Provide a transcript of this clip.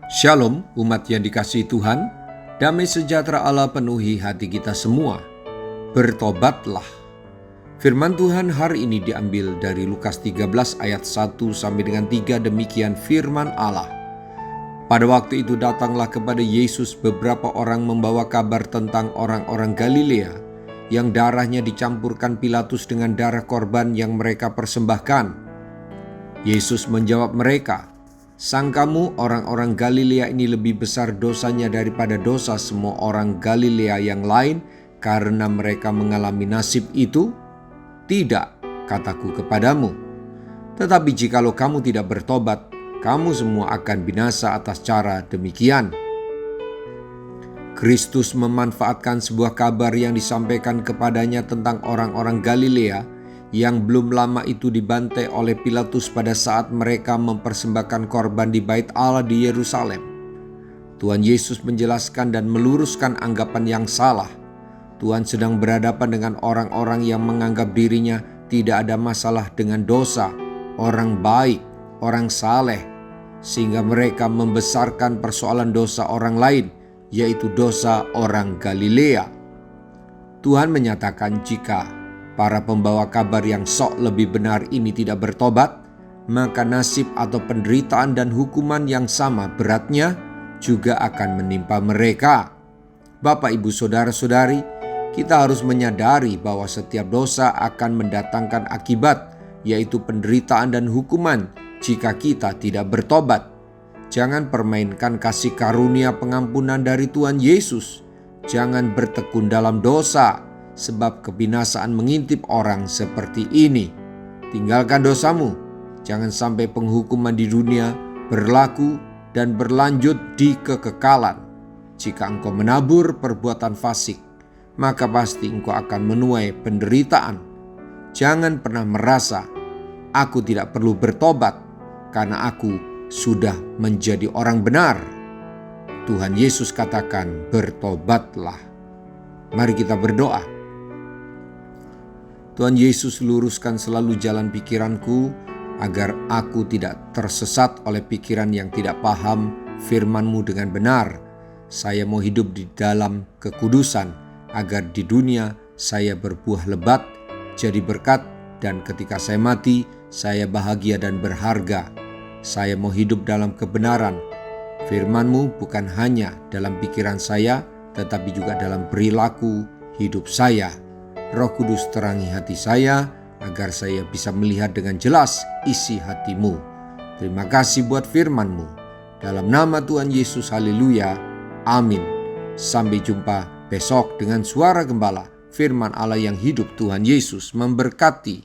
Shalom umat yang dikasihi Tuhan, damai sejahtera Allah penuhi hati kita semua. Bertobatlah. Firman Tuhan hari ini diambil dari Lukas 13 ayat 1 sampai dengan 3, demikian firman Allah. Pada waktu itu datanglah kepada Yesus beberapa orang membawa kabar tentang orang-orang Galilea yang darahnya dicampurkan Pilatus dengan darah korban yang mereka persembahkan. Yesus menjawab mereka, "Sangkamu orang-orang Galilea ini lebih besar dosanya daripada dosa semua orang Galilea yang lain karena mereka mengalami nasib itu? Tidak, kataku kepadamu. Tetapi jikalau kamu tidak bertobat, kamu semua akan binasa atas cara demikian." Kristus memanfaatkan sebuah kabar yang disampaikan kepadanya tentang orang-orang Galilea yang belum lama itu dibantai oleh Pilatus pada saat mereka mempersembahkan korban di Bait Allah di Yerusalem. Tuhan Yesus menjelaskan dan meluruskan anggapan yang salah. Tuhan sedang berhadapan dengan orang-orang yang menganggap dirinya tidak ada masalah dengan dosa, orang baik, orang saleh, sehingga mereka membesarkan persoalan dosa orang lain, yaitu dosa orang Galilea. Tuhan menyatakan jika para pembawa kabar yang sok lebih benar ini tidak bertobat, maka nasib atau penderitaan dan hukuman yang sama beratnya juga akan menimpa mereka. Bapak, Ibu, Saudara-saudari, kita harus menyadari bahwa setiap dosa akan mendatangkan akibat, yaitu penderitaan dan hukuman jika kita tidak bertobat. Jangan permainkan kasih karunia pengampunan dari Tuhan Yesus. Jangan bertekun dalam dosa, sebab kebinasaan mengintip orang seperti ini. Tinggalkan dosamu, jangan sampai penghukuman di dunia berlaku dan berlanjut di kekekalan. Jika engkau menabur perbuatan fasik, maka pasti engkau akan menuai penderitaan. Jangan pernah merasa, aku tidak perlu bertobat karena aku sudah menjadi orang benar. Tuhan Yesus katakan, bertobatlah. Mari kita berdoa. Tuhan Yesus, luruskan selalu jalan pikiranku agar aku tidak tersesat oleh pikiran yang tidak paham firman-Mu dengan benar. Saya mau hidup di dalam kekudusan agar di dunia saya berbuah lebat, jadi berkat, dan ketika saya mati, saya bahagia dan berharga. Saya mau hidup dalam kebenaran. Firman-Mu bukan hanya dalam pikiran saya, tetapi juga dalam perilaku hidup saya. Roh Kudus, terangi hati saya agar saya bisa melihat dengan jelas isi hati-Mu. Terima kasih buat firman-Mu. Dalam nama Tuhan Yesus, haleluya, amin. Sampai jumpa besok dengan suara gembala, firman Allah yang hidup. Tuhan Yesus memberkati.